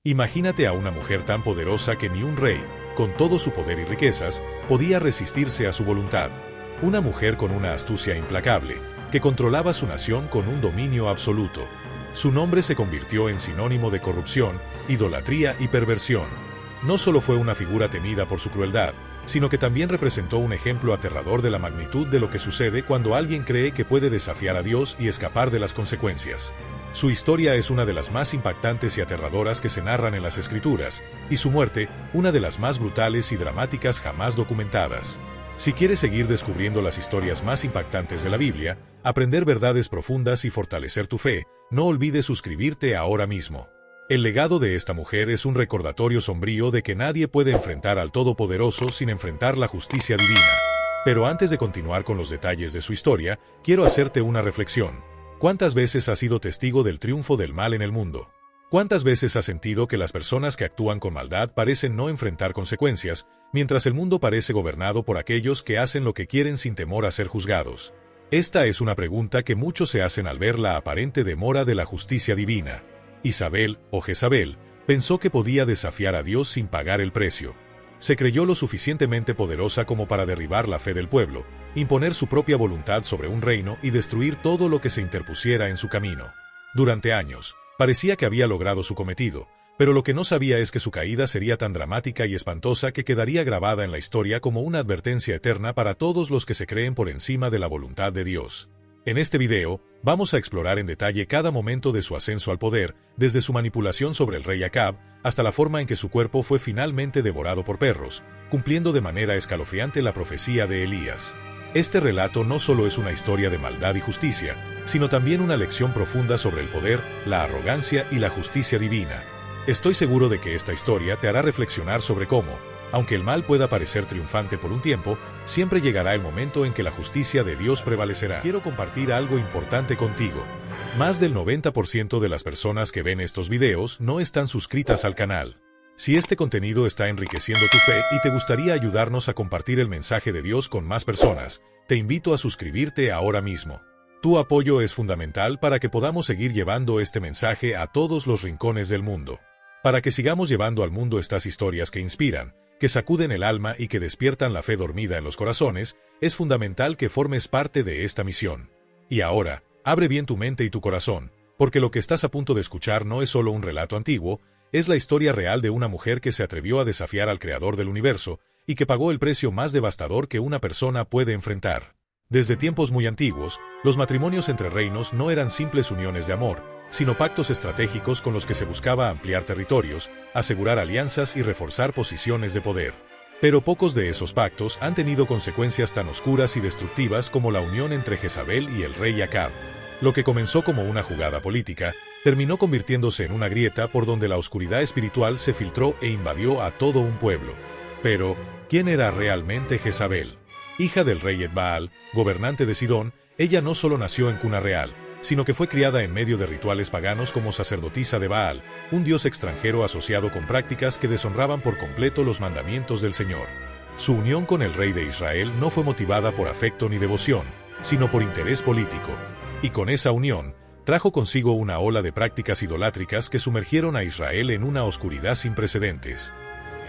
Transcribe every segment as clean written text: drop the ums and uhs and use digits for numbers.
Imagínate a una mujer tan poderosa que ni un rey, con todo su poder y riquezas, podía resistirse a su voluntad. Una mujer con una astucia implacable, que controlaba su nación con un dominio absoluto. Su nombre se convirtió en sinónimo de corrupción, idolatría y perversión. No solo fue una figura temida por su crueldad, sino que también representó un ejemplo aterrador de la magnitud de lo que sucede cuando alguien cree que puede desafiar a Dios y escapar de las consecuencias. Su historia es una de las más impactantes y aterradoras que se narran en las Escrituras, y su muerte, una de las más brutales y dramáticas jamás documentadas. Si quieres seguir descubriendo las historias más impactantes de la Biblia, aprender verdades profundas y fortalecer tu fe, no olvides suscribirte ahora mismo. El legado de esta mujer es un recordatorio sombrío de que nadie puede enfrentar al Todopoderoso sin enfrentar la justicia divina. Pero antes de continuar con los detalles de su historia, quiero hacerte una reflexión. ¿Cuántas veces has sido testigo del triunfo del mal en el mundo? ¿Cuántas veces has sentido que las personas que actúan con maldad parecen no enfrentar consecuencias, mientras el mundo parece gobernado por aquellos que hacen lo que quieren sin temor a ser juzgados? Esta es una pregunta que muchos se hacen al ver la aparente demora de la justicia divina. Isabel, o Jezabel, pensó que podía desafiar a Dios sin pagar el precio. Se creyó lo suficientemente poderosa como para derribar la fe del pueblo, imponer su propia voluntad sobre un reino y destruir todo lo que se interpusiera en su camino. Durante años, parecía que había logrado su cometido, pero lo que no sabía es que su caída sería tan dramática y espantosa que quedaría grabada en la historia como una advertencia eterna para todos los que se creen por encima de la voluntad de Dios. En este video, vamos a explorar en detalle cada momento de su ascenso al poder, desde su manipulación sobre el rey Acab, hasta la forma en que su cuerpo fue finalmente devorado por perros, cumpliendo de manera escalofriante la profecía de Elías. Este relato no solo es una historia de maldad y justicia, sino también una lección profunda sobre el poder, la arrogancia y la justicia divina. Estoy seguro de que esta historia te hará reflexionar sobre cómo, aunque el mal pueda parecer triunfante por un tiempo, siempre llegará el momento en que la justicia de Dios prevalecerá. Quiero compartir algo importante contigo. Más del 90% de las personas que ven estos videos no están suscritas al canal. Si este contenido está enriqueciendo tu fe y te gustaría ayudarnos a compartir el mensaje de Dios con más personas, te invito a suscribirte ahora mismo. Tu apoyo es fundamental para que podamos seguir llevando este mensaje a todos los rincones del mundo. Para que sigamos llevando al mundo estas historias que inspiran, que sacuden el alma y que despiertan la fe dormida en los corazones, es fundamental que formes parte de esta misión. Y ahora, abre bien tu mente y tu corazón, porque lo que estás a punto de escuchar no es solo un relato antiguo, es la historia real de una mujer que se atrevió a desafiar al Creador del universo y que pagó el precio más devastador que una persona puede enfrentar. Desde tiempos muy antiguos, los matrimonios entre reinos no eran simples uniones de amor, sino pactos estratégicos con los que se buscaba ampliar territorios, asegurar alianzas y reforzar posiciones de poder. Pero pocos de esos pactos han tenido consecuencias tan oscuras y destructivas como la unión entre Jezabel y el rey Acab. Lo que comenzó como una jugada política, terminó convirtiéndose en una grieta por donde la oscuridad espiritual se filtró e invadió a todo un pueblo. Pero, ¿quién era realmente Jezabel? Hija del rey Etbaal, gobernante de Sidón, ella no solo nació en cuna real, sino que fue criada en medio de rituales paganos como sacerdotisa de Baal, un dios extranjero asociado con prácticas que deshonraban por completo los mandamientos del Señor. Su unión con el rey de Israel no fue motivada por afecto ni devoción, sino por interés político. Y con esa unión, trajo consigo una ola de prácticas idolátricas que sumergieron a Israel en una oscuridad sin precedentes.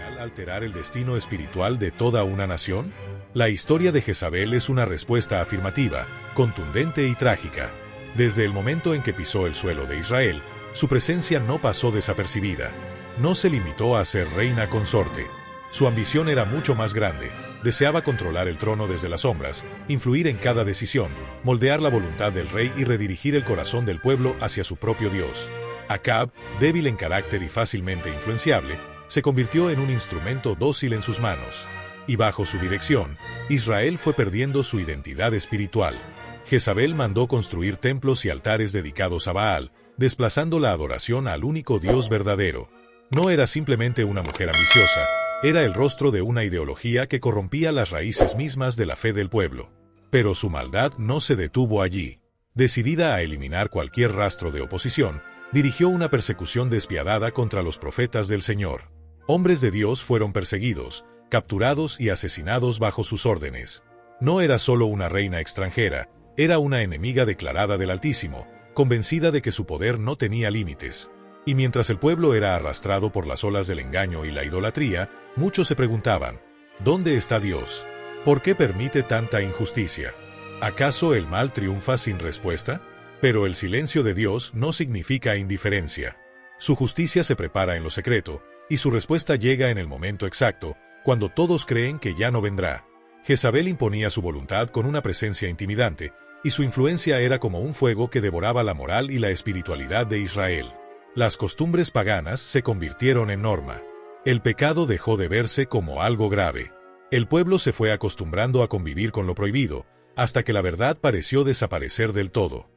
¿Al alterar el destino espiritual de toda una nación? La historia de Jezabel es una respuesta afirmativa, contundente y trágica. Desde el momento en que pisó el suelo de Israel, su presencia no pasó desapercibida. No se limitó a ser reina consorte. Su ambición era mucho más grande. Deseaba controlar el trono desde las sombras, influir en cada decisión, moldear la voluntad del rey y redirigir el corazón del pueblo hacia su propio Dios. Acab, débil en carácter y fácilmente influenciable, se convirtió en un instrumento dócil en sus manos. Y bajo su dirección, Israel fue perdiendo su identidad espiritual. Jezabel mandó construir templos y altares dedicados a Baal, desplazando la adoración al único Dios verdadero. No era simplemente una mujer ambiciosa, era el rostro de una ideología que corrompía las raíces mismas de la fe del pueblo. Pero su maldad no se detuvo allí. Decidida a eliminar cualquier rastro de oposición, dirigió una persecución despiadada contra los profetas del Señor. Hombres de Dios fueron perseguidos, capturados y asesinados bajo sus órdenes. No era solo una reina extranjera, era una enemiga declarada del Altísimo, convencida de que su poder no tenía límites. Y mientras el pueblo era arrastrado por las olas del engaño y la idolatría, muchos se preguntaban, ¿dónde está Dios? ¿Por qué permite tanta injusticia? ¿Acaso el mal triunfa sin respuesta? Pero el silencio de Dios no significa indiferencia. Su justicia se prepara en lo secreto, y su respuesta llega en el momento exacto, cuando todos creen que ya no vendrá. Jezabel imponía su voluntad con una presencia intimidante, y su influencia era como un fuego que devoraba la moral y la espiritualidad de Israel. Las costumbres paganas se convirtieron en norma. El pecado dejó de verse como algo grave. El pueblo se fue acostumbrando a convivir con lo prohibido, hasta que la verdad pareció desaparecer del todo.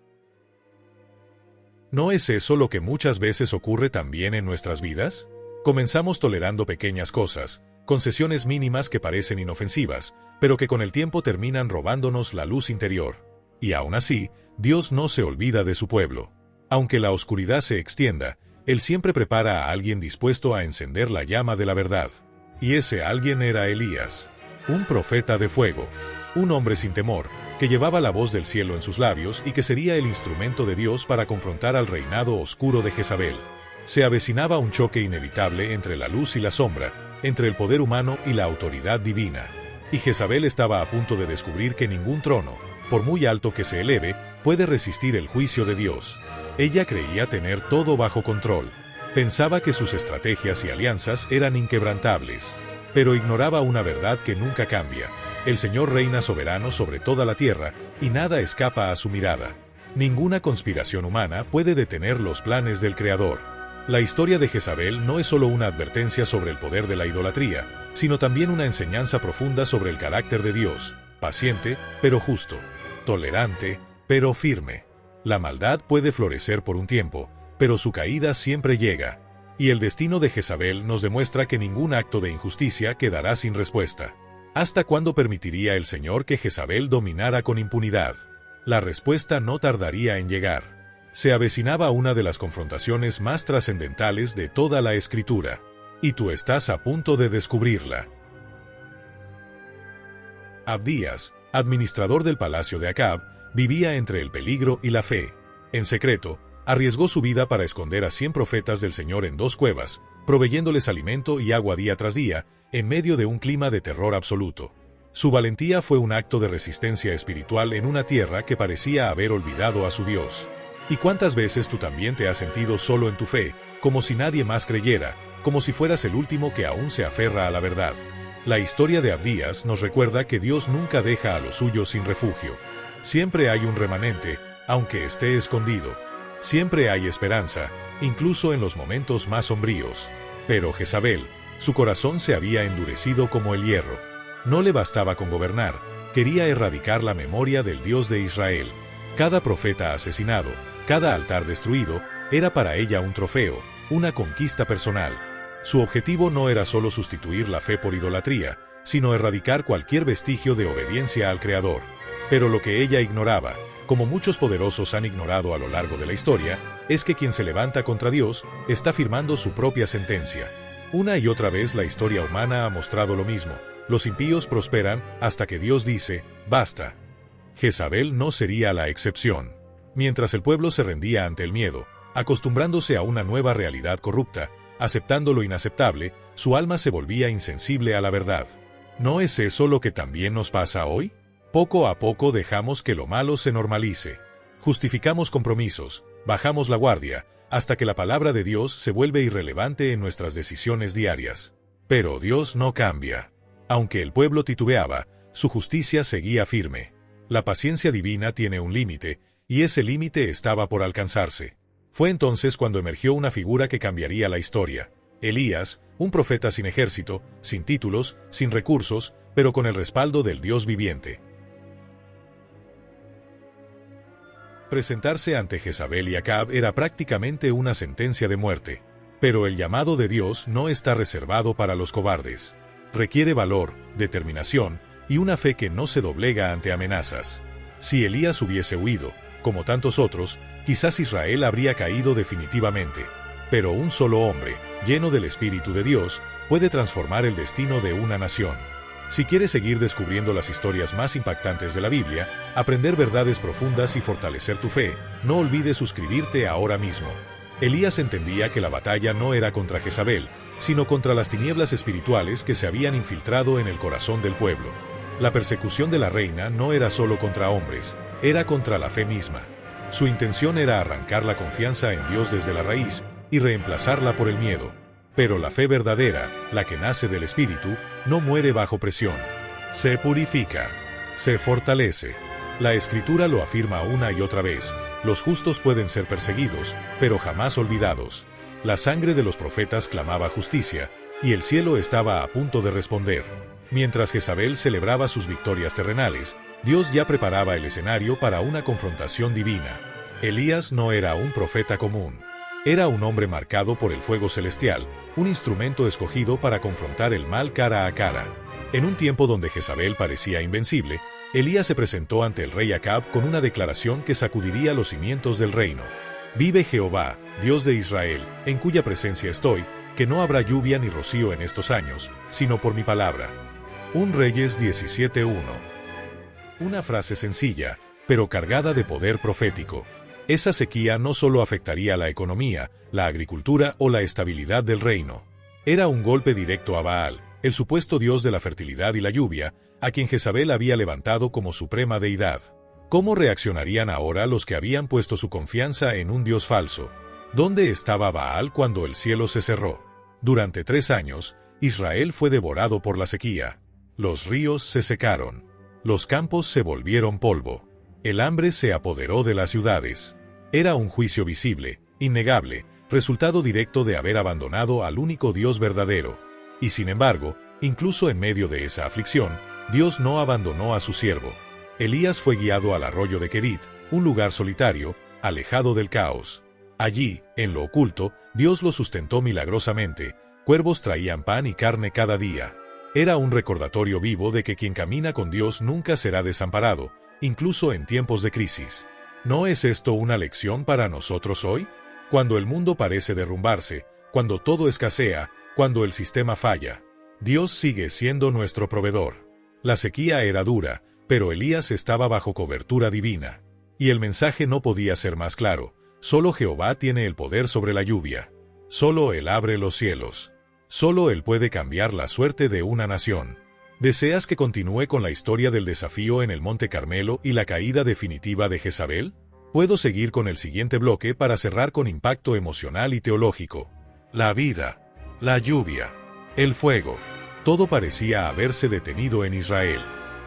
¿No es eso lo que muchas veces ocurre también en nuestras vidas? Comenzamos tolerando pequeñas cosas, concesiones mínimas que parecen inofensivas, pero que con el tiempo terminan robándonos la luz interior. Y aún así, Dios no se olvida de su pueblo. Aunque la oscuridad se extienda, Él siempre prepara a alguien dispuesto a encender la llama de la verdad. Y ese alguien era Elías, un profeta de fuego, un hombre sin temor, que llevaba la voz del cielo en sus labios y que sería el instrumento de Dios para confrontar al reinado oscuro de Jezabel. Se avecinaba un choque inevitable entre la luz y la sombra, entre el poder humano y la autoridad divina. Y Jezabel estaba a punto de descubrir que ningún trono, por muy alto que se eleve, puede resistir el juicio de Dios. Ella creía tener todo bajo control. Pensaba que sus estrategias y alianzas eran inquebrantables, pero ignoraba una verdad que nunca cambia. El Señor reina soberano sobre toda la tierra, y nada escapa a su mirada. Ninguna conspiración humana puede detener los planes del Creador. La historia de Jezabel no es solo una advertencia sobre el poder de la idolatría, sino también una enseñanza profunda sobre el carácter de Dios, paciente, pero justo, tolerante, pero firme. La maldad puede florecer por un tiempo, pero su caída siempre llega. Y el destino de Jezabel nos demuestra que ningún acto de injusticia quedará sin respuesta. ¿Hasta cuándo permitiría el Señor que Jezabel dominara con impunidad? La respuesta no tardaría en llegar. Se avecinaba una de las confrontaciones más trascendentales de toda la Escritura. Y tú estás a punto de descubrirla. Abdías, administrador del palacio de Acab, vivía entre el peligro y la fe. En secreto, arriesgó su vida para esconder a 100 profetas del Señor en 2 cuevas, proveyéndoles alimento y agua día tras día, en medio de un clima de terror absoluto. Su valentía fue un acto de resistencia espiritual en una tierra que parecía haber olvidado a su Dios. ¿Y cuántas veces tú también te has sentido solo en tu fe, como si nadie más creyera, como si fueras el último que aún se aferra a la verdad? La historia de Abdías nos recuerda que Dios nunca deja a los suyos sin refugio. Siempre hay un remanente, aunque esté escondido. Siempre hay esperanza, incluso en los momentos más sombríos. Pero Jezabel, su corazón se había endurecido como el hierro. No le bastaba con gobernar, quería erradicar la memoria del Dios de Israel. Cada profeta asesinado, cada altar destruido, era para ella un trofeo, una conquista personal. Su objetivo no era solo sustituir la fe por idolatría, sino erradicar cualquier vestigio de obediencia al Creador. Pero lo que ella ignoraba, como muchos poderosos han ignorado a lo largo de la historia, es que quien se levanta contra Dios está firmando su propia sentencia. Una y otra vez la historia humana ha mostrado lo mismo. Los impíos prosperan hasta que Dios dice, basta. Jezabel no sería la excepción. Mientras el pueblo se rendía ante el miedo, acostumbrándose a una nueva realidad corrupta, aceptando lo inaceptable, su alma se volvía insensible a la verdad. ¿No es eso lo que también nos pasa hoy? Poco a poco dejamos que lo malo se normalice. Justificamos compromisos, bajamos la guardia, hasta que la palabra de Dios se vuelve irrelevante en nuestras decisiones diarias. Pero Dios no cambia. Aunque el pueblo titubeaba, su justicia seguía firme. La paciencia divina tiene un límite, y ese límite estaba por alcanzarse. Fue entonces cuando emergió una figura que cambiaría la historia. Elías, un profeta sin ejército, sin títulos, sin recursos, pero con el respaldo del Dios viviente. Presentarse ante Jezabel y Acab era prácticamente una sentencia de muerte. Pero el llamado de Dios no está reservado para los cobardes. Requiere valor, determinación y una fe que no se doblega ante amenazas. Si Elías hubiese huido, como tantos otros, quizás Israel habría caído definitivamente. Pero un solo hombre, lleno del Espíritu de Dios, puede transformar el destino de una nación. Si quieres seguir descubriendo las historias más impactantes de la Biblia, aprender verdades profundas y fortalecer tu fe, no olvides suscribirte ahora mismo. Elías entendía que la batalla no era contra Jezabel, sino contra las tinieblas espirituales que se habían infiltrado en el corazón del pueblo. La persecución de la reina no era solo contra hombres, era contra la fe misma. Su intención era arrancar la confianza en Dios desde la raíz y reemplazarla por el miedo. Pero la fe verdadera, la que nace del Espíritu, no muere bajo presión. Se purifica, se fortalece. La Escritura lo afirma una y otra vez: los justos pueden ser perseguidos, pero jamás olvidados. La sangre de los profetas clamaba justicia, y el cielo estaba a punto de responder. Mientras Jezabel celebraba sus victorias terrenales, Dios ya preparaba el escenario para una confrontación divina. Elías no era un profeta común. Era un hombre marcado por el fuego celestial, un instrumento escogido para confrontar el mal cara a cara. En un tiempo donde Jezabel parecía invencible, Elías se presentó ante el rey Acab con una declaración que sacudiría los cimientos del reino. «Vive Jehová, Dios de Israel, en cuya presencia estoy, que no habrá lluvia ni rocío en estos años, sino por mi palabra». 1 Reyes 17:1. Una frase sencilla, pero cargada de poder profético. Esa sequía no solo afectaría la economía, la agricultura o la estabilidad del reino. Era un golpe directo a Baal, el supuesto dios de la fertilidad y la lluvia, a quien Jezabel había levantado como suprema deidad. ¿Cómo reaccionarían ahora los que habían puesto su confianza en un dios falso? ¿Dónde estaba Baal cuando el cielo se cerró? Durante 3 años, Israel fue devorado por la sequía. Los ríos se secaron. Los campos se volvieron polvo. El hambre se apoderó de las ciudades. Era un juicio visible, innegable, resultado directo de haber abandonado al único Dios verdadero. Y sin embargo, incluso en medio de esa aflicción, Dios no abandonó a su siervo. Elías fue guiado al arroyo de Querit, un lugar solitario, alejado del caos. Allí, en lo oculto, Dios lo sustentó milagrosamente. Cuervos traían pan y carne cada día. Era un recordatorio vivo de que quien camina con Dios nunca será desamparado, incluso en tiempos de crisis. ¿No es esto una lección para nosotros hoy? Cuando el mundo parece derrumbarse, cuando todo escasea, cuando el sistema falla, Dios sigue siendo nuestro proveedor. La sequía era dura, pero Elías estaba bajo cobertura divina. Y el mensaje no podía ser más claro: solo Jehová tiene el poder sobre la lluvia. Solo Él abre los cielos. Solo Él puede cambiar la suerte de una nación. ¿Deseas que continúe con la historia del desafío en el Monte Carmelo y la caída definitiva de Jezabel? Puedo seguir con el siguiente bloque para cerrar con impacto emocional y teológico. La vida, la lluvia, el fuego, todo parecía haberse detenido en Israel.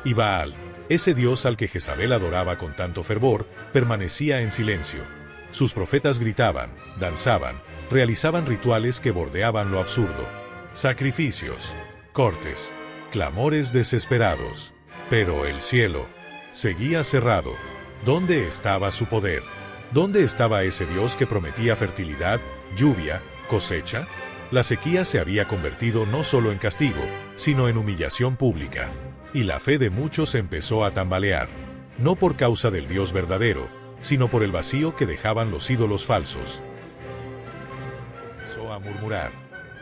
Y Baal, ese dios al que Jezabel adoraba con tanto fervor, permanecía en silencio. Sus profetas gritaban, danzaban, realizaban rituales que bordeaban lo absurdo. Sacrificios, cortes, clamores desesperados. Pero el cielo seguía cerrado. ¿Dónde estaba su poder? ¿Dónde estaba ese Dios que prometía fertilidad, lluvia, cosecha? La sequía se había convertido no solo en castigo, sino en humillación pública. Y la fe de muchos empezó a tambalear. No por causa del Dios verdadero, sino por el vacío que dejaban los ídolos falsos. Empezó a murmurar.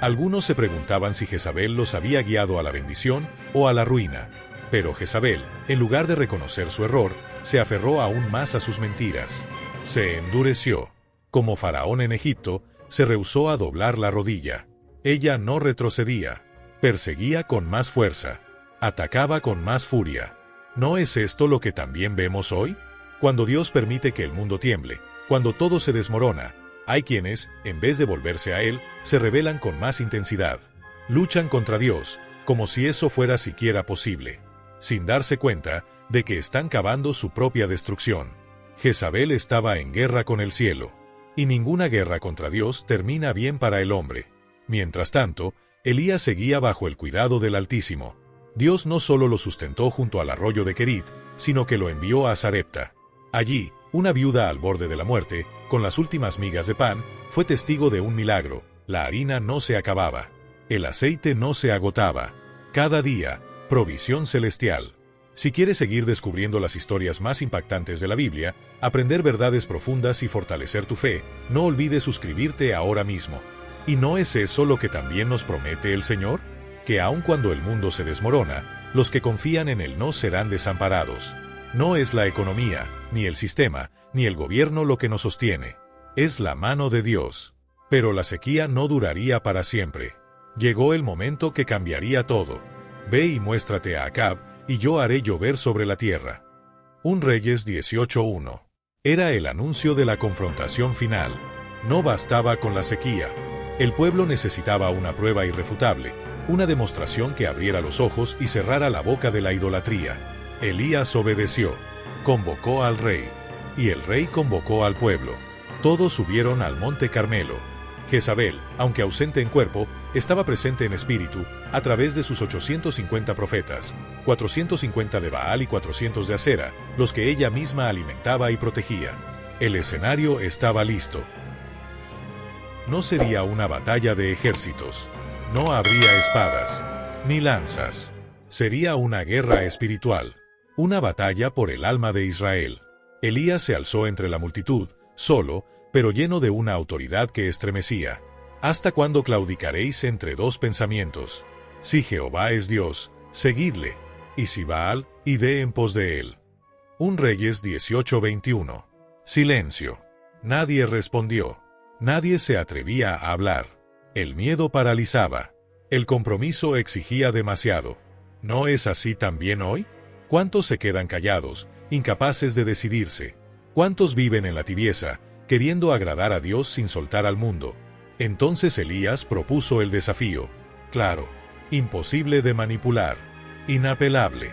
Algunos se preguntaban si Jezabel los había guiado a la bendición o a la ruina. Pero Jezabel, en lugar de reconocer su error, se aferró aún más a sus mentiras. Se endureció. Como Faraón en Egipto, se rehusó a doblar la rodilla. Ella no retrocedía. Perseguía con más fuerza. Atacaba con más furia. ¿No es esto lo que también vemos hoy? Cuando Dios permite que el mundo tiemble, cuando todo se desmorona, hay quienes, en vez de volverse a Él, se rebelan con más intensidad. Luchan contra Dios, como si eso fuera siquiera posible, sin darse cuenta de que están cavando su propia destrucción. Jezabel estaba en guerra con el cielo, y ninguna guerra contra Dios termina bien para el hombre. Mientras tanto, Elías seguía bajo el cuidado del Altísimo. Dios no solo lo sustentó junto al arroyo de Querit, sino que lo envió a Sarepta. Allí, una viuda al borde de la muerte, con las últimas migas de pan, fue testigo de un milagro. La harina no se acababa. El aceite no se agotaba. Cada día, provisión celestial. Si quieres seguir descubriendo las historias más impactantes de la Biblia, aprender verdades profundas y fortalecer tu fe, no olvides suscribirte ahora mismo. ¿Y no es eso lo que también nos promete el Señor? Que aun cuando el mundo se desmorona, los que confían en Él no serán desamparados. No es la economía, ni el sistema, ni el gobierno lo que nos sostiene. Es la mano de Dios. Pero la sequía no duraría para siempre. Llegó el momento que cambiaría todo. Ve y muéstrate a Acab, y yo haré llover sobre la tierra. 1 Reyes 18:1. Era el anuncio de la confrontación final. No bastaba con la sequía. El pueblo necesitaba una prueba irrefutable, una demostración que abriera los ojos y cerrara la boca de la idolatría. Elías obedeció. Convocó al rey. Y el rey convocó al pueblo. Todos subieron al monte Carmelo. Jezabel, aunque ausente en cuerpo, estaba presente en espíritu a través de sus 850 profetas, 450 de Baal y 400 de Acera, los que ella misma alimentaba y protegía. El escenario estaba listo. No sería una batalla de ejércitos. No habría espadas, ni lanzas. Sería una guerra espiritual. Una batalla por el alma de Israel. Elías se alzó entre la multitud, solo, pero lleno de una autoridad que estremecía. ¿Hasta cuándo claudicaréis entre dos pensamientos? Si Jehová es Dios, seguidle, y si Baal, id en pos de él. 1 Reyes 18:21. Silencio. Nadie respondió. Nadie se atrevía a hablar. El miedo paralizaba. El compromiso exigía demasiado. ¿No es así también hoy? ¿Cuántos se quedan callados, incapaces de decidirse? ¿Cuántos viven en la tibieza, queriendo agradar a Dios sin soltar al mundo? Entonces Elías propuso el desafío. Claro, imposible de manipular, inapelable.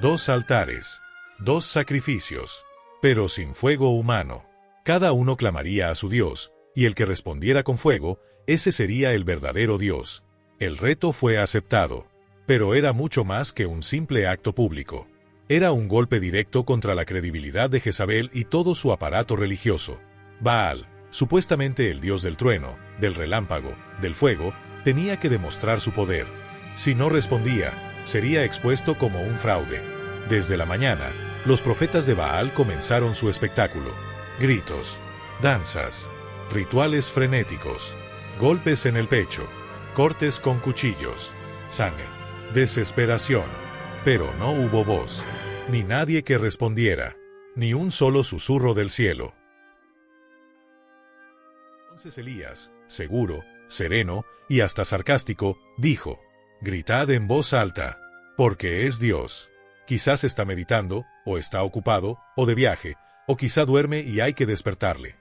2 altares, 2 sacrificios, pero sin fuego humano. Cada uno clamaría a su Dios, y el que respondiera con fuego, ese sería el verdadero Dios. El reto fue aceptado, pero era mucho más que un simple acto público. Era un golpe directo contra la credibilidad de Jezabel y todo su aparato religioso. Baal, supuestamente el dios del trueno, del relámpago, del fuego, tenía que demostrar su poder. Si no respondía, sería expuesto como un fraude. Desde la mañana, los profetas de Baal comenzaron su espectáculo. Gritos, danzas, rituales frenéticos, golpes en el pecho, cortes con cuchillos, sangre, desesperación. Pero no hubo voz, ni nadie que respondiera, ni un solo susurro del cielo. Entonces Elías, seguro, sereno y hasta sarcástico, dijo: «Gritad en voz alta, porque es Dios. Quizás está meditando, o está ocupado, o de viaje, o quizá duerme y hay que despertarle».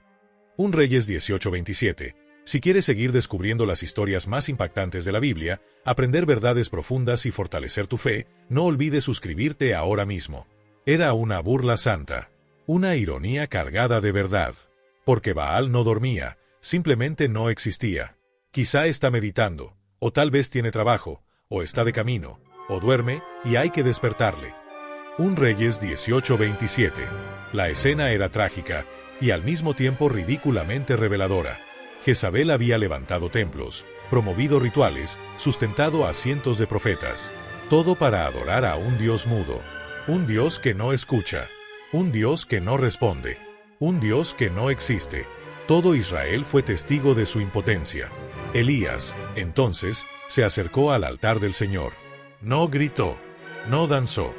1 Reyes 18:27. Si quieres seguir descubriendo las historias más impactantes de la Biblia, aprender verdades profundas y fortalecer tu fe, no olvides suscribirte ahora mismo. Era una burla santa, una ironía cargada de verdad. Porque Baal no dormía, simplemente no existía. Quizá está meditando, o tal vez tiene trabajo, o está de camino, o duerme y hay que despertarle. 1 Reyes 18:27. La escena era trágica y al mismo tiempo ridículamente reveladora. Jezabel había levantado templos, promovido rituales, sustentado a cientos de profetas. Todo para adorar a un Dios mudo. Un Dios que no escucha. Un Dios que no responde. Un Dios que no existe. Todo Israel fue testigo de su impotencia. Elías, entonces, se acercó al altar del Señor. No gritó, no danzó,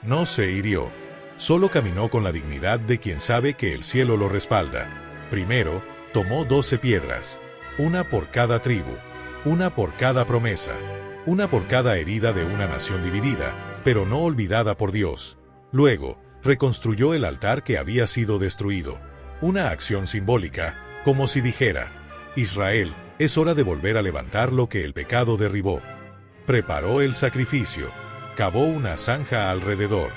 no se hirió. Solo caminó con la dignidad de quien sabe que el cielo lo respalda. Primero, tomó 12 piedras, una por cada tribu, una por cada promesa, una por cada herida de una nación dividida, pero no olvidada por Dios. Luego, reconstruyó el altar que había sido destruido. Una acción simbólica, como si dijera: Israel, es hora de volver a levantar lo que el pecado derribó. Preparó el sacrificio, cavó una zanja alrededor,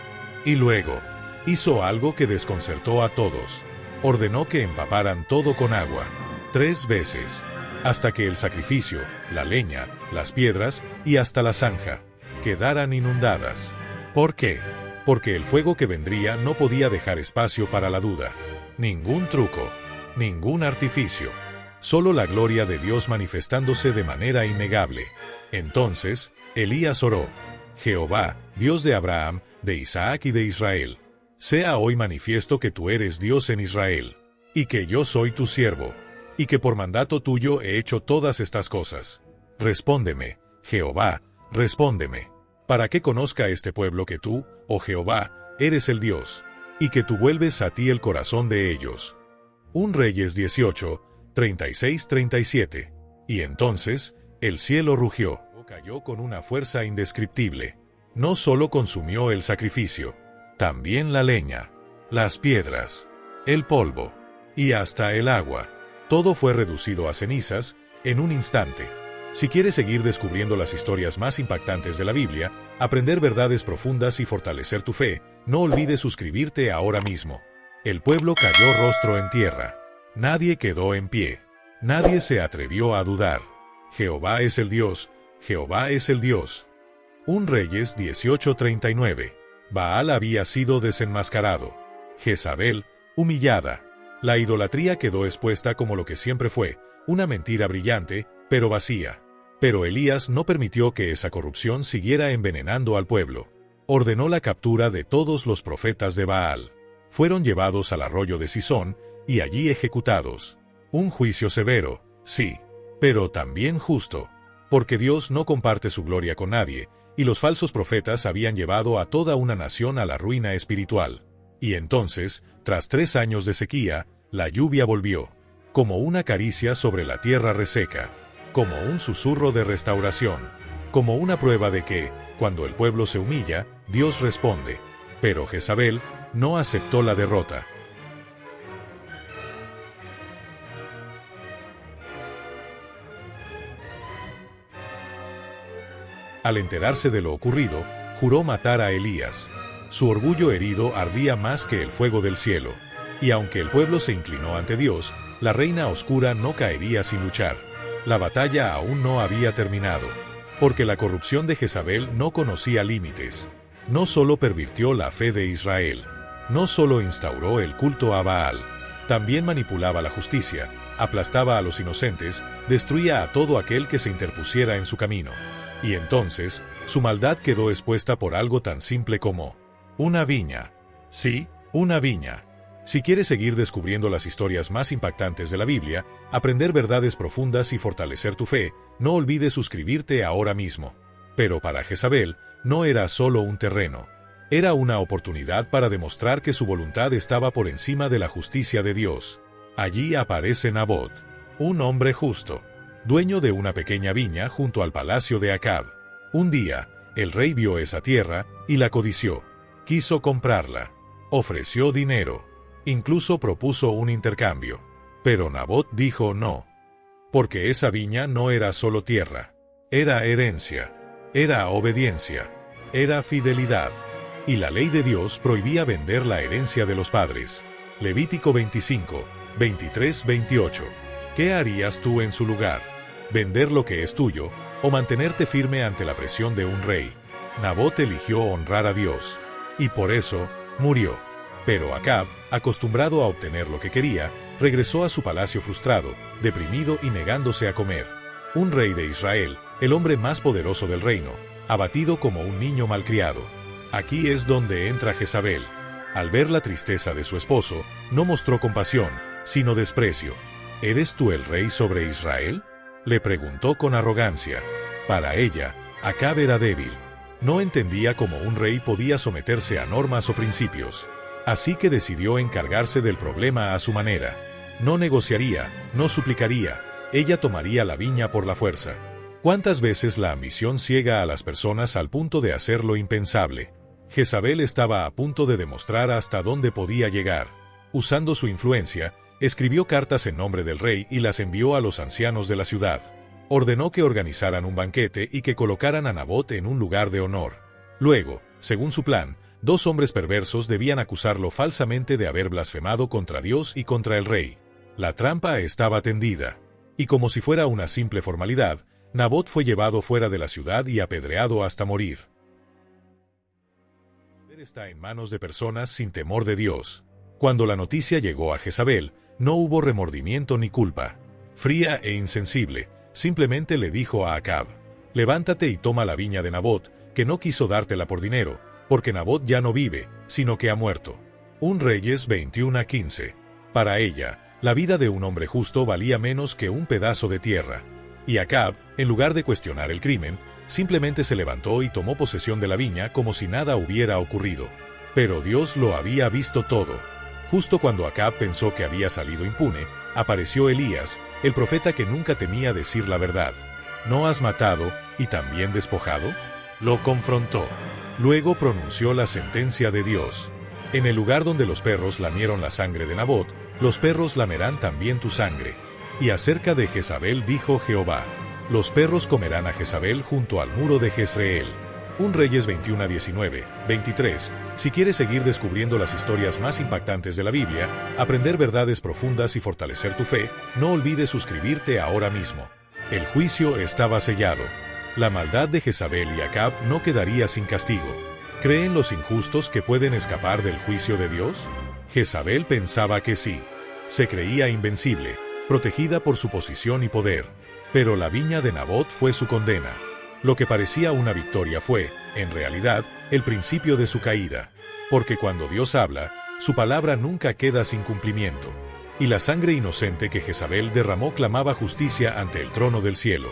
y luego, hizo algo que desconcertó a todos. Ordenó que empaparan todo con agua, 3 veces, hasta que el sacrificio, la leña, las piedras y hasta la zanja quedaran inundadas. ¿Por qué? Porque el fuego que vendría no podía dejar espacio para la duda. Ningún truco, ningún artificio, solo la gloria de Dios manifestándose de manera innegable. Entonces, Elías oró: Jehová, Dios de Abraham, de Isaac y de Israel, sea hoy manifiesto que tú eres Dios en Israel, y que yo soy tu siervo, y que por mandato tuyo he hecho todas estas cosas. Respóndeme, Jehová, respóndeme, para que conozca este pueblo que tú, oh Jehová, eres el Dios, y que tú vuelves a ti el corazón de ellos. 1 Reyes 18, 36-37. Y entonces, el cielo rugió, cayó con una fuerza indescriptible. No solo consumió el sacrificio, también la leña, las piedras, el polvo y hasta el agua. Todo fue reducido a cenizas en un instante. Si quieres seguir descubriendo las historias más impactantes de la Biblia, aprender verdades profundas y fortalecer tu fe, no olvides suscribirte ahora mismo. El pueblo cayó rostro en tierra. Nadie quedó en pie. Nadie se atrevió a dudar. Jehová es el Dios, Jehová es el Dios. 1 Reyes 18:39. Baal había sido desenmascarado. Jezabel, humillada. La idolatría quedó expuesta como lo que siempre fue, una mentira brillante, pero vacía. Pero Elías no permitió que esa corrupción siguiera envenenando al pueblo. Ordenó la captura de todos los profetas de Baal. Fueron llevados al arroyo de Cisón y allí ejecutados. Un juicio severo, sí, pero también justo, porque Dios no comparte su gloria con nadie, y los falsos profetas habían llevado a toda una nación a la ruina espiritual. Y entonces, tras 3 años de sequía, la lluvia volvió, como una caricia sobre la tierra reseca, como un susurro de restauración, como una prueba de que, cuando el pueblo se humilla, Dios responde. Pero Jezabel no aceptó la derrota. Al enterarse de lo ocurrido, juró matar a Elías. Su orgullo herido ardía más que el fuego del cielo. Y aunque el pueblo se inclinó ante Dios, la reina oscura no caería sin luchar. La batalla aún no había terminado, porque la corrupción de Jezabel no conocía límites. No solo pervirtió la fe de Israel, no solo instauró el culto a Baal, también manipulaba la justicia, aplastaba a los inocentes, destruía a todo aquel que se interpusiera en su camino. Y entonces, su maldad quedó expuesta por algo tan simple como una viña. Sí, una viña. Si quieres seguir descubriendo las historias más impactantes de la Biblia, aprender verdades profundas y fortalecer tu fe, no olvides suscribirte ahora mismo. Pero para Jezabel, no era solo un terreno. Era una oportunidad para demostrar que su voluntad estaba por encima de la justicia de Dios. Allí aparece Nabot, un hombre justo, dueño de una pequeña viña junto al palacio de Acab. Un día, el rey vio esa tierra y la codició. Quiso comprarla. Ofreció dinero. Incluso propuso un intercambio. Pero Nabot dijo no. Porque esa viña no era solo tierra. Era herencia. Era obediencia. Era fidelidad. Y la ley de Dios prohibía vender la herencia de los padres. Levítico 25, 23-28. ¿Qué harías tú en su lugar? ¿Vender lo que es tuyo o mantenerte firme ante la presión de un rey? Nabot eligió honrar a Dios. Y por eso, murió. Pero Acab, acostumbrado a obtener lo que quería, regresó a su palacio frustrado, deprimido y negándose a comer. Un rey de Israel, el hombre más poderoso del reino, abatido como un niño malcriado. Aquí es donde entra Jezabel. Al ver la tristeza de su esposo, no mostró compasión, sino desprecio. ¿Eres tú el rey sobre Israel?, le preguntó con arrogancia. Para ella, Acab era débil. No entendía cómo un rey podía someterse a normas o principios. Así que decidió encargarse del problema a su manera. No negociaría, no suplicaría, ella tomaría la viña por la fuerza. ¿Cuántas veces la ambición ciega a las personas al punto de hacer lo impensable? Jezabel estaba a punto de demostrar hasta dónde podía llegar. Usando su influencia, escribió cartas en nombre del rey y las envió a los ancianos de la ciudad. Ordenó que organizaran un banquete y que colocaran a Nabot en un lugar de honor. Luego, según su plan, 2 hombres perversos debían acusarlo falsamente de haber blasfemado contra Dios y contra el rey. La trampa estaba tendida. Y como si fuera una simple formalidad, Nabot fue llevado fuera de la ciudad y apedreado hasta morir. El poder está en manos de personas sin temor de Dios. Cuando la noticia llegó a Jezabel, no hubo remordimiento ni culpa. Fría e insensible, simplemente le dijo a Acab: levántate y toma la viña de Nabot, que no quiso dártela por dinero, porque Nabot ya no vive, sino que ha muerto. 1 Reyes 21:15. Para ella, la vida de un hombre justo valía menos que un pedazo de tierra. Y Acab, en lugar de cuestionar el crimen, simplemente se levantó y tomó posesión de la viña como si nada hubiera ocurrido. Pero Dios lo había visto todo. Justo cuando Acab pensó que había salido impune, apareció Elías, el profeta que nunca temía decir la verdad. ¿No has matado y también despojado? Lo confrontó. Luego pronunció la sentencia de Dios. En el lugar donde los perros lamieron la sangre de Nabot, los perros lamerán también tu sangre. Y acerca de Jezabel dijo Jehová: los perros comerán a Jezabel junto al muro de Jezreel. 1 Reyes 21 a 19, 23. Si quieres seguir descubriendo las historias más impactantes de la Biblia, aprender verdades profundas y fortalecer tu fe, no olvides suscribirte ahora mismo. El juicio estaba sellado. La maldad de Jezabel y Acab no quedaría sin castigo. ¿Creen los injustos que pueden escapar del juicio de Dios? Jezabel pensaba que sí. Se creía invencible, protegida por su posición y poder. Pero la viña de Nabot fue su condena. Lo que parecía una victoria fue, en realidad, el principio de su caída. Porque cuando Dios habla, su palabra nunca queda sin cumplimiento. Y la sangre inocente que Jezabel derramó clamaba justicia ante el trono del cielo.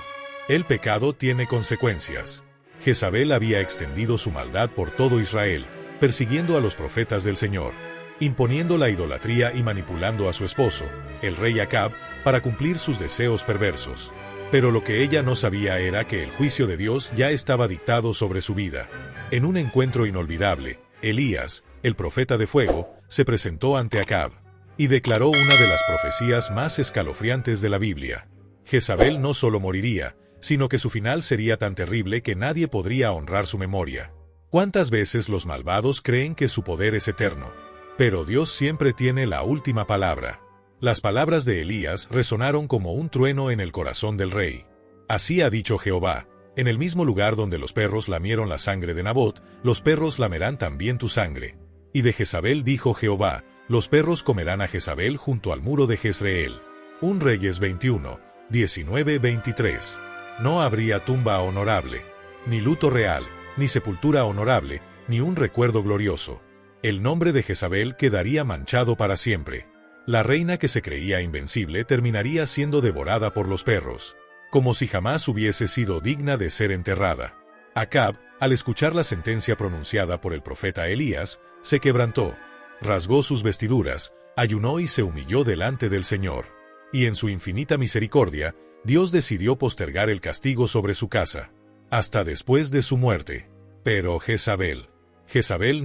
El pecado tiene consecuencias. Jezabel había extendido su maldad por todo Israel, persiguiendo a los profetas del Señor, imponiendo la idolatría y manipulando a su esposo, el rey Acab, para cumplir sus deseos perversos. Pero lo que ella no sabía era que el juicio de Dios ya estaba dictado sobre su vida. En un encuentro inolvidable, Elías, el profeta de fuego, se presentó ante Acab y declaró una de las profecías más escalofriantes de la Biblia. Jezabel no solo moriría, sino que su final sería tan terrible que nadie podría honrar su memoria. ¿Cuántas veces los malvados creen que su poder es eterno? Pero Dios siempre tiene la última palabra. Las palabras de Elías resonaron como un trueno en el corazón del rey. Así ha dicho Jehová: en el mismo lugar donde los perros lamieron la sangre de Nabot, los perros lamerán también tu sangre. Y de Jezabel dijo Jehová: los perros comerán a Jezabel junto al muro de Jezreel. 1 Reyes 21, 19-23. No habría tumba honorable, ni luto real, ni sepultura honorable, ni un recuerdo glorioso. El nombre de Jezabel quedaría manchado para siempre. La reina que se creía invencible terminaría siendo devorada por los perros, como si jamás hubiese sido digna de ser enterrada. Acab, al escuchar la sentencia pronunciada por el profeta Elías, se quebrantó, rasgó sus vestiduras, ayunó y se humilló delante del Señor. Y en su infinita misericordia, Dios decidió postergar el castigo sobre su casa, hasta después de su muerte. Pero Jezabel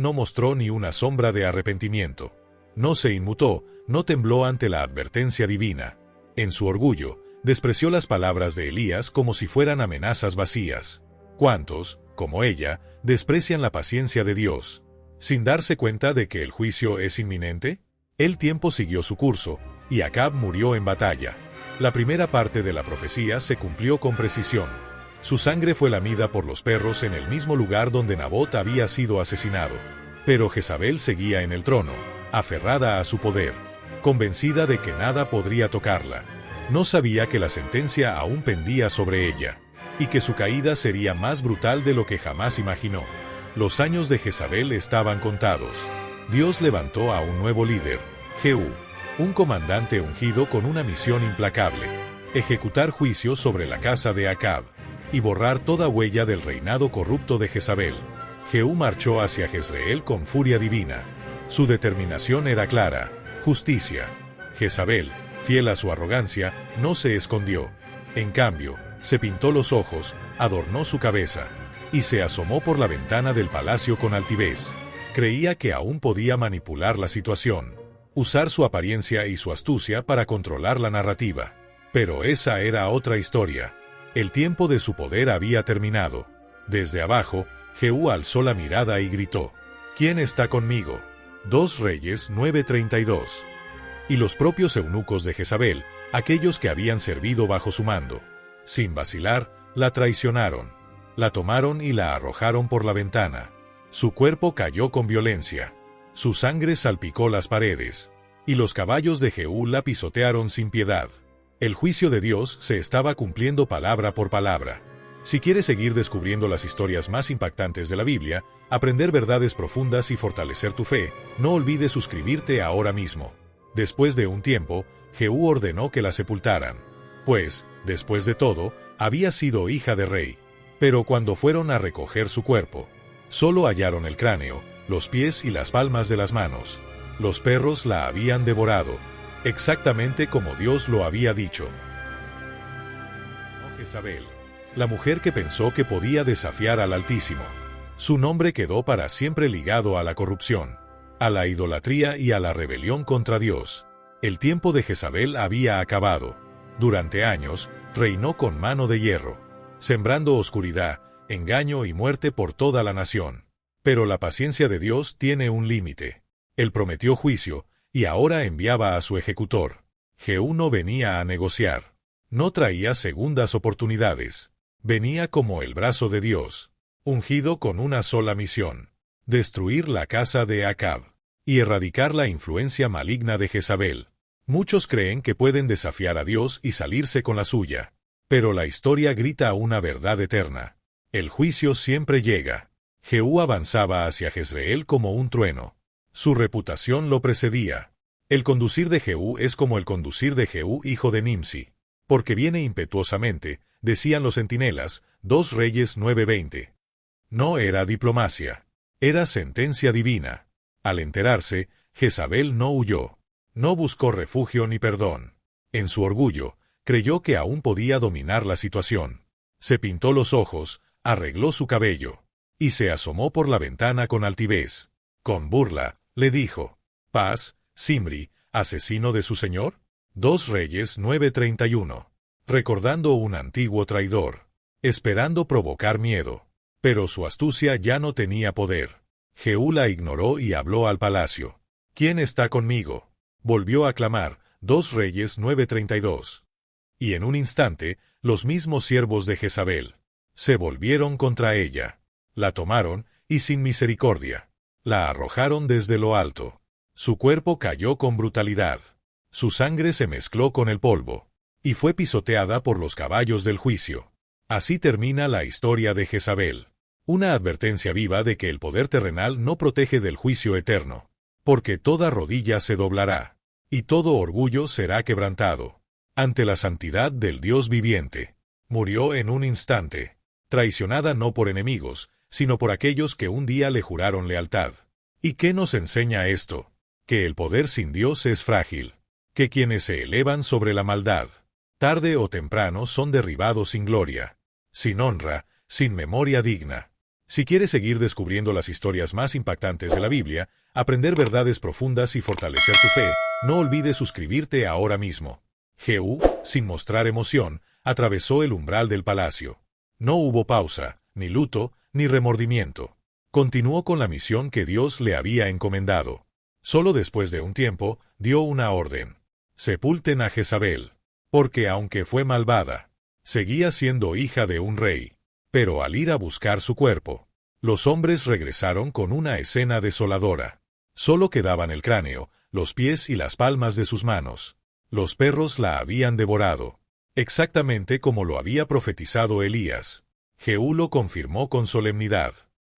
no mostró ni una sombra de arrepentimiento. No se inmutó, no tembló ante la advertencia divina. En su orgullo, despreció las palabras de Elías como si fueran amenazas vacías. ¿Cuántos, como ella, desprecian la paciencia de Dios, sin darse cuenta de que el juicio es inminente? El tiempo siguió su curso, y Acab murió en batalla. La primera parte de la profecía se cumplió con precisión. Su sangre fue lamida por los perros en el mismo lugar donde Nabot había sido asesinado. Pero Jezabel seguía en el trono, aferrada a su poder, convencida de que nada podría tocarla. No sabía que la sentencia aún pendía sobre ella, y que su caída sería más brutal de lo que jamás imaginó. Los años de Jezabel estaban contados. Dios levantó a un nuevo líder, Jehú, un comandante ungido con una misión implacable: ejecutar juicio sobre la casa de Acab y borrar toda huella del reinado corrupto de Jezabel. Jehú marchó hacia Jezreel con furia divina. Su determinación era clara: justicia. Jezabel, fiel a su arrogancia, no se escondió. En cambio, se pintó los ojos, adornó su cabeza, y se asomó por la ventana del palacio con altivez. Creía que aún podía manipular la situación, usar su apariencia y su astucia para controlar la narrativa. Pero esa era otra historia. El tiempo de su poder había terminado. Desde abajo, Jehú alzó la mirada y gritó: ¿Quién está conmigo? 2 Reyes 9:32. Y los propios eunucos de Jezabel, aquellos que habían servido bajo su mando, sin vacilar, la traicionaron. La tomaron y la arrojaron por la ventana. Su cuerpo cayó con violencia. Su sangre salpicó las paredes, y los caballos de Jehú la pisotearon sin piedad. El juicio de Dios se estaba cumpliendo palabra por palabra. Si quieres seguir descubriendo las historias más impactantes de la Biblia, aprender verdades profundas y fortalecer tu fe, no olvides suscribirte ahora mismo. Después de un tiempo, Jehú ordenó que la sepultaran, pues, después de todo, había sido hija de rey. Pero cuando fueron a recoger su cuerpo, solo hallaron el cráneo, los pies y las palmas de las manos. Los perros la habían devorado, exactamente como Dios lo había dicho. Jezabel, la mujer que pensó que podía desafiar al Altísimo. Su nombre quedó para siempre ligado a la corrupción, a la idolatría y a la rebelión contra Dios. El tiempo de Jezabel había acabado. Durante años, reinó con mano de hierro, sembrando oscuridad, engaño y muerte por toda la nación. Pero la paciencia de Dios tiene un límite. Él prometió juicio, y ahora enviaba a su ejecutor. Jehú no venía a negociar. No traía segundas oportunidades. Venía como el brazo de Dios, ungido con una sola misión: destruir la casa de Acab y erradicar la influencia maligna de Jezabel. Muchos creen que pueden desafiar a Dios y salirse con la suya. Pero la historia grita una verdad eterna. El juicio siempre llega. Jehú avanzaba hacia Jezreel como un trueno. Su reputación lo precedía. El conducir de Jehú es como el conducir de Jehú, hijo de Nimsi. Porque viene impetuosamente, decían los centinelas, 2 Reyes 9:20. No era diplomacia. Era sentencia divina. Al enterarse, Jezabel no huyó. No buscó refugio ni perdón. En su orgullo, creyó que aún podía dominar la situación. Se pintó los ojos, arregló su cabello, y se asomó por la ventana con altivez. Con burla, le dijo: «¿Paz, Zimri, asesino de su señor?» 2 Reyes 9:31. Recordando un antiguo traidor, esperando provocar miedo. Pero su astucia ya no tenía poder. Jehú la ignoró y habló al palacio. «¿Quién está conmigo?», volvió a clamar. 2 Reyes 9:32. Y en un instante, los mismos siervos de Jezabel se volvieron contra ella. La tomaron, y sin misericordia, la arrojaron desde lo alto. Su cuerpo cayó con brutalidad. Su sangre se mezcló con el polvo, y fue pisoteada por los caballos del juicio. Así termina la historia de Jezabel. Una advertencia viva de que el poder terrenal no protege del juicio eterno. Porque toda rodilla se doblará, y todo orgullo será quebrantado ante la santidad del Dios viviente. Murió en un instante, traicionada no por enemigos, sino por aquellos que un día le juraron lealtad. ¿Y qué nos enseña esto? Que el poder sin Dios es frágil. Que quienes se elevan sobre la maldad, tarde o temprano son derribados sin gloria, sin honra, sin memoria digna. Si quieres seguir descubriendo las historias más impactantes de la Biblia, aprender verdades profundas y fortalecer tu fe, no olvides suscribirte ahora mismo. Jehú, sin mostrar emoción, atravesó el umbral del palacio. No hubo pausa, ni luto, ni remordimiento. Continuó con la misión que Dios le había encomendado. Solo después de un tiempo, dio una orden: sepulten a Jezabel, porque aunque fue malvada, seguía siendo hija de un rey. Pero al ir a buscar su cuerpo, los hombres regresaron con una escena desoladora. Solo quedaban el cráneo, los pies y las palmas de sus manos. Los perros la habían devorado, exactamente como lo había profetizado Elías. Jehú lo confirmó con solemnidad.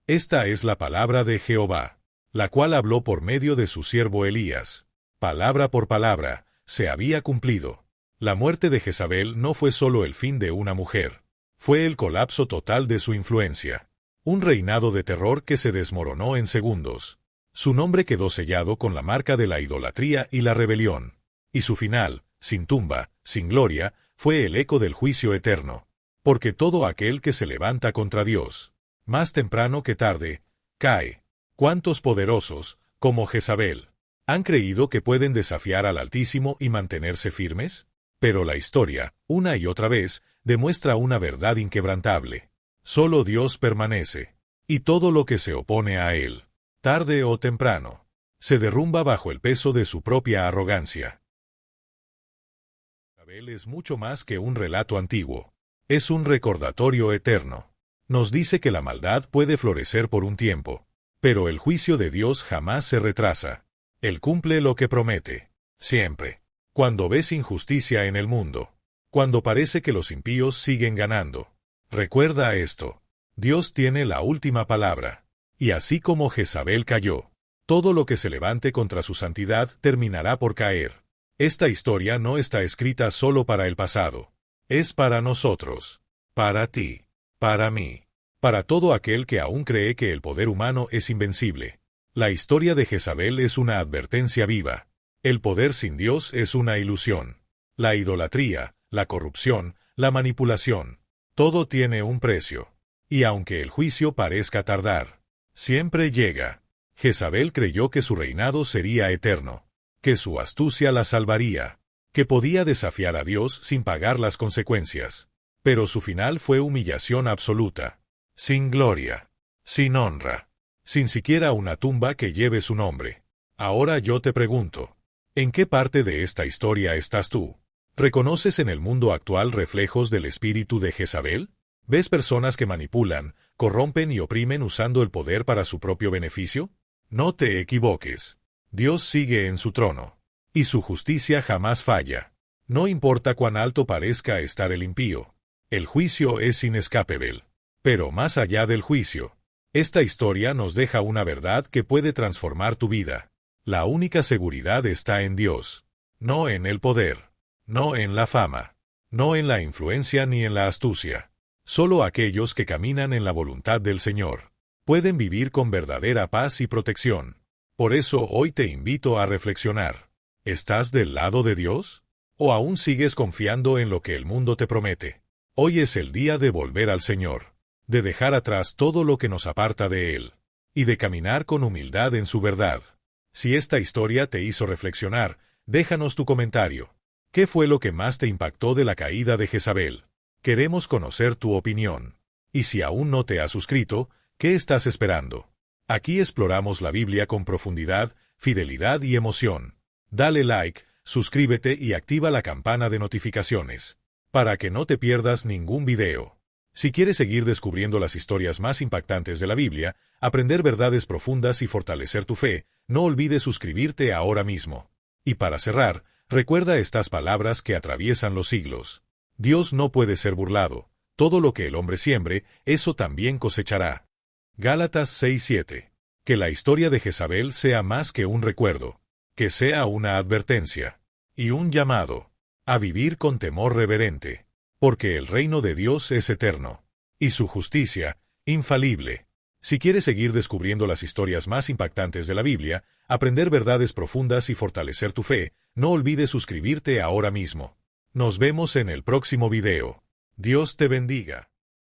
Esta es la palabra de Jehová, la cual habló por medio de su siervo Elías. Palabra por palabra, se había cumplido. La muerte de Jezabel no fue solo el fin de una mujer. Fue el colapso total de su influencia. Un reinado de terror que se desmoronó en segundos. Su nombre quedó sellado con la marca de la idolatría y la rebelión. Y su final, sin tumba, sin gloria, fue el eco del juicio eterno. Porque todo aquel que se levanta contra Dios, más temprano que tarde, cae. ¿Cuántos poderosos, como Jezabel, han creído que pueden desafiar al Altísimo y mantenerse firmes? Pero la historia, una y otra vez, demuestra una verdad inquebrantable. Solo Dios permanece, y todo lo que se opone a Él, tarde o temprano, se derrumba bajo el peso de su propia arrogancia. Jezabel es mucho más que un relato antiguo. Es un recordatorio eterno. Nos dice que la maldad puede florecer por un tiempo, pero el juicio de Dios jamás se retrasa. Él cumple lo que promete, siempre. Cuando ves injusticia en el mundo, cuando parece que los impíos siguen ganando, recuerda esto: Dios tiene la última palabra. Y así como Jezabel cayó, todo lo que se levante contra su santidad terminará por caer. Esta historia no está escrita solo para el pasado. Es para nosotros, para ti, para mí, para todo aquel que aún cree que el poder humano es invencible. La historia de Jezabel es una advertencia viva. El poder sin Dios es una ilusión. La idolatría, la corrupción, la manipulación, todo tiene un precio. Y aunque el juicio parezca tardar, siempre llega. Jezabel creyó que su reinado sería eterno, que su astucia la salvaría, que podía desafiar a Dios sin pagar las consecuencias. Pero su final fue humillación absoluta, sin gloria, sin honra, sin siquiera una tumba que lleve su nombre. Ahora yo te pregunto, ¿en qué parte de esta historia estás tú? ¿Reconoces en el mundo actual reflejos del espíritu de Jezabel? ¿Ves personas que manipulan, corrompen y oprimen usando el poder para su propio beneficio? No te equivoques. Dios sigue en su trono, y su justicia jamás falla. No importa cuán alto parezca estar el impío. El juicio es inescapable. Pero más allá del juicio, esta historia nos deja una verdad que puede transformar tu vida. La única seguridad está en Dios, no en el poder, no en la fama, no en la influencia ni en la astucia. Solo aquellos que caminan en la voluntad del Señor pueden vivir con verdadera paz y protección. Por eso hoy te invito a reflexionar. ¿Estás del lado de Dios? ¿O aún sigues confiando en lo que el mundo te promete? Hoy es el día de volver al Señor, de dejar atrás todo lo que nos aparta de Él, y de caminar con humildad en su verdad. Si esta historia te hizo reflexionar, déjanos tu comentario. ¿Qué fue lo que más te impactó de la caída de Jezabel? Queremos conocer tu opinión. Y si aún no te has suscrito, ¿qué estás esperando? Aquí exploramos la Biblia con profundidad, fidelidad y emoción. Dale like, suscríbete y activa la campana de notificaciones, para que no te pierdas ningún video. Si quieres seguir descubriendo las historias más impactantes de la Biblia, aprender verdades profundas y fortalecer tu fe, no olvides suscribirte ahora mismo. Y para cerrar, recuerda estas palabras que atraviesan los siglos. Dios no puede ser burlado. Todo lo que el hombre siembre, eso también cosechará. Gálatas 6:7. Que la historia de Jezabel sea más que un recuerdo, que sea una advertencia y un llamado a vivir con temor reverente, porque el reino de Dios es eterno, y su justicia, infalible. Si quieres seguir descubriendo las historias más impactantes de la Biblia, aprender verdades profundas y fortalecer tu fe, no olvides suscribirte ahora mismo. Nos vemos en el próximo video. Dios te bendiga.